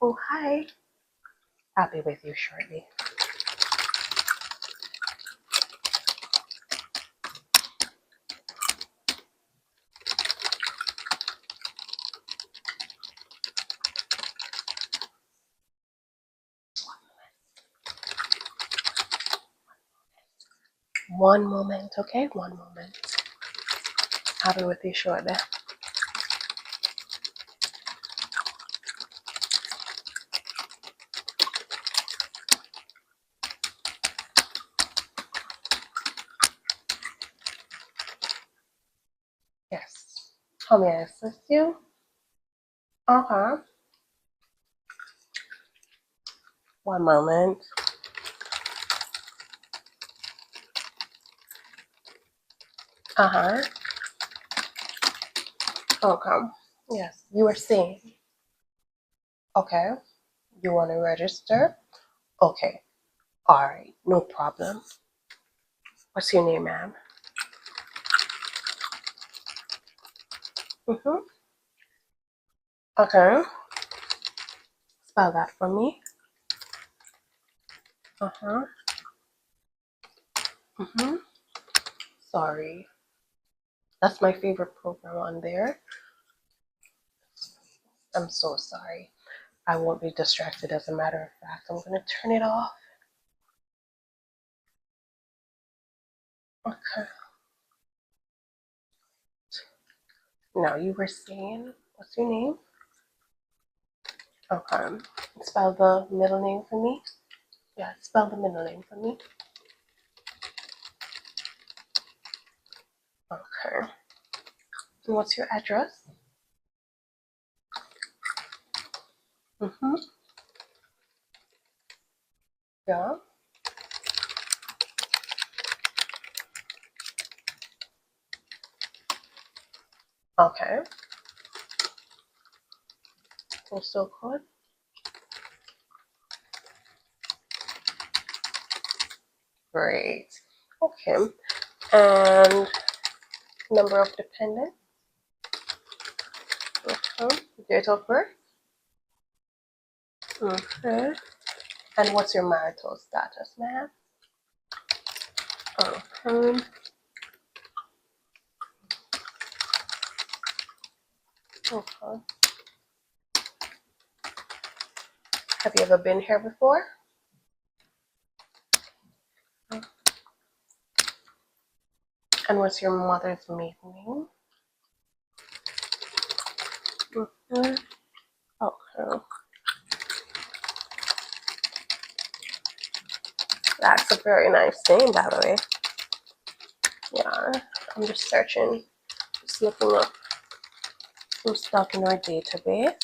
Oh, hi. I'll be with you shortly. One moment, okay? One moment. I'll be with you shortly. Yes. How may I assist you? Uh-huh. One moment. Uh-huh. Okay. Yes, you were saying. Okay. You want to register? Okay. All right. No problem. What's your name, ma'am? Mm-hmm. Okay. Spell that for me. Uh-huh. Mm-hmm. Sorry. That's my favorite program on there. I'm so sorry. I won't be distracted. As a matter of fact, I'm going to turn it off. Okay. Now you were saying, what's your name? Okay. Spell the middle name for me. Yeah, spell the middle name for me. Okay. And what's your address? Mm-hmm. Yeah. Okay. Postal code. Great. Okay. And number of dependent. Okay. Date of birth. Okay. And what's your marital status, ma'am? Okay. Okay. Have you ever been here before? And what's your mother's maiden name? Okay. Okay. That's a very nice name, by the way. Yeah. I'm just searching, just looking up some stuff in our database.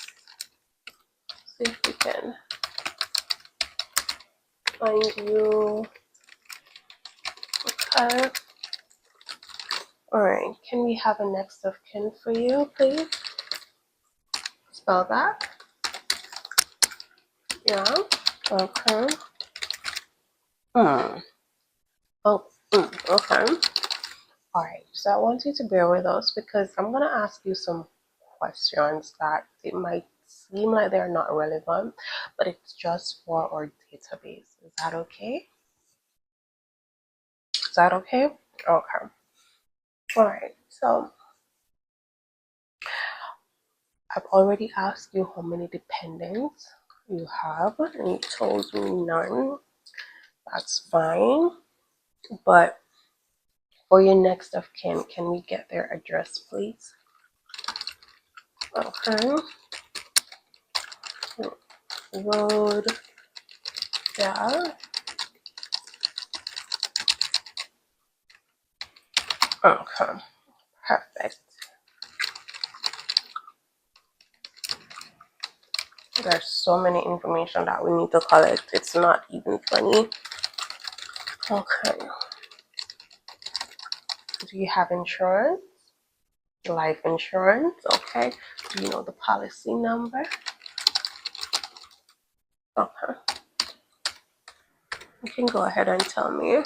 See if we can find you. Okay. Alright. Can we have a next of kin for you, please? Spell that. Yeah. Okay. Oh. Okay. Alright. So I want you to bear with us because I'm gonna ask you some questions that it might seem like they're not relevant, but it's just for our database. Is that okay? Is that okay? Okay. Alright. So I've already asked you how many dependents you have, and you told me none. That's fine. But for your next of kin, can we get their address, please? Okay. Road. Yeah. Okay. Perfect. There's so many information that we need to collect. It's not even funny. Okay. Do you have insurance? Life insurance, okay. Do you know the policy number? Okay. You can go ahead and tell me.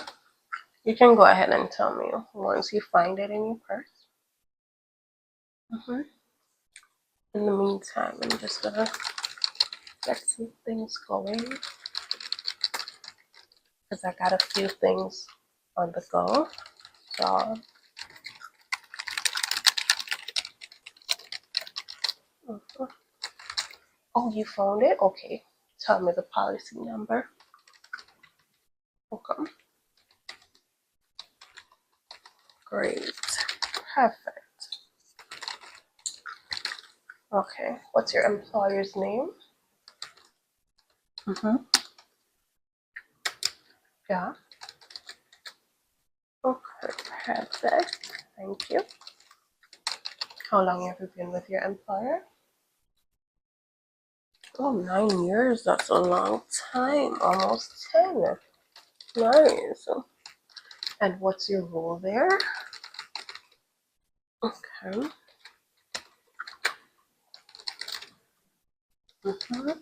You can go ahead and tell me once you find it in your purse. In the meantime, I'm just gonna get some things going because I got a few things on the go. So, oh, you found it? Okay. Tell me the policy number. Okay. Great. Perfect. Okay. What's your employer's name? Yeah. Okay. Perfect. Thank you. How long have you been with your employer? Oh, 9 years. That's a long time. Almost 10. Nice. And what's your role there? Okay. Okay.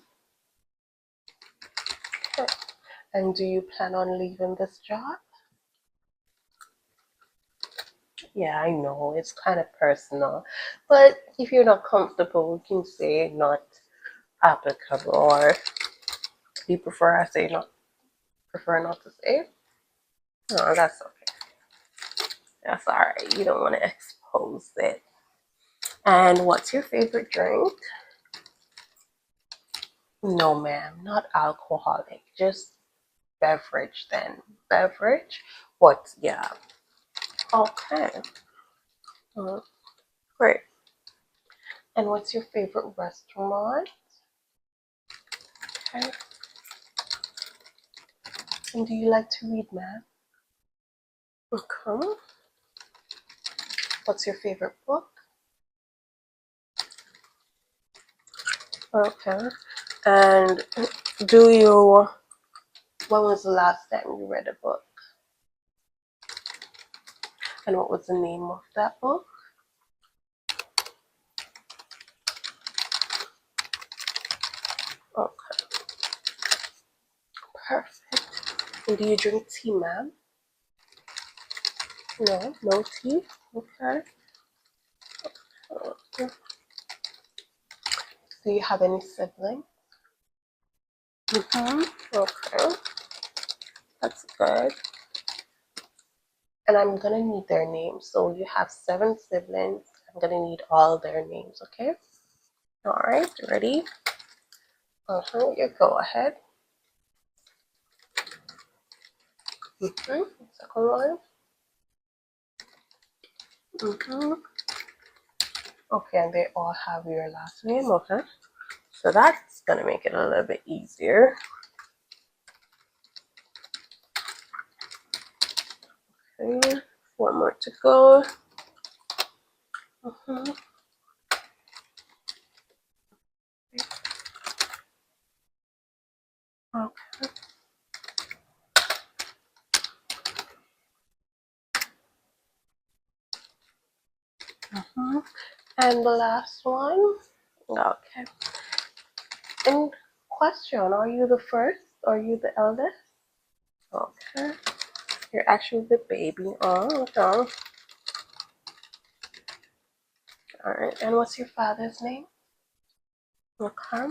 And do you plan on leaving this job? Yeah, I know it's kind of personal, but if you're not comfortable, you can say not applicable, or you prefer I say not prefer not to say. No, that's okay. That's all right. You don't want to expose it. And what's your favorite drink? No, ma'am, not alcoholic. Just beverage then. Beverage? What? Yeah. Okay. Great. And what's your favorite restaurant? Okay. And do you like to read, ma'am? Okay. What's your favorite book? Okay. And do you, when was the last time you read a book? And what was the name of that book? Okay. Perfect. And do you drink tea, ma'am? No, no tea. Okay. Okay. Do you have any siblings? Okay. That's good. And I'm gonna need their names. So you have 7 siblings. I'm gonna need all their names, okay? All right, ready? You go ahead. Second one. Okay, and they all have your last name, okay? So that's gonna make it a little bit easier. Okay, one more to go. Okay. And the last one. Okay. And question, are you the first? Are you the eldest? Okay. You're actually the baby. Oh, okay. All right. And what's your father's name? Okay.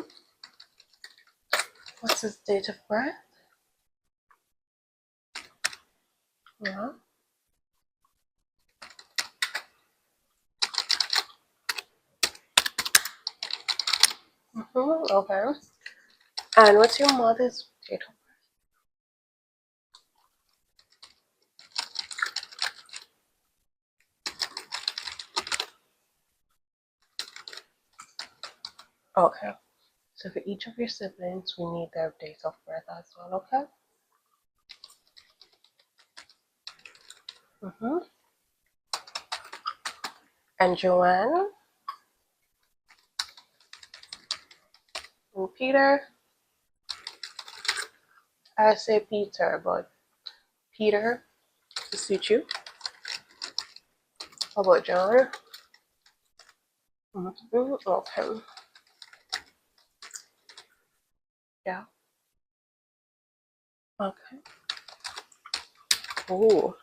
What's his date of birth? Yeah. Okay. And what's your mother's date of birth? Okay. So for each of your siblings, we need their date of birth as well, okay? And Joanne and Peter. I say Peter, but Peter to suit you. How about John? Okay. Yeah. Okay. Oh,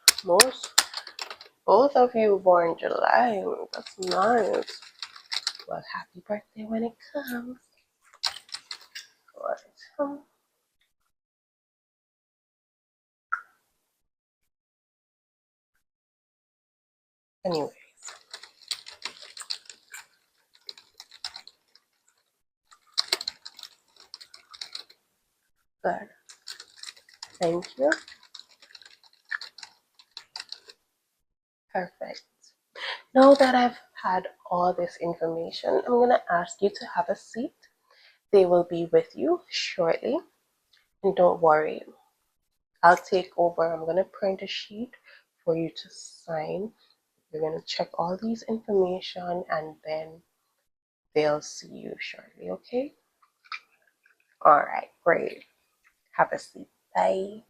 both of you born July. That's nice. Well, happy birthday when it comes. Good. Anyways, good. Thank you. Perfect. Now that I've had all this information, I'm going to ask you to have a seat. They will be with you shortly. And don't worry, I'll take over. I'm going to print a sheet for you to sign. You're going to check all these information and then they'll see you shortly, okay? All right, great. Have a seat. Bye.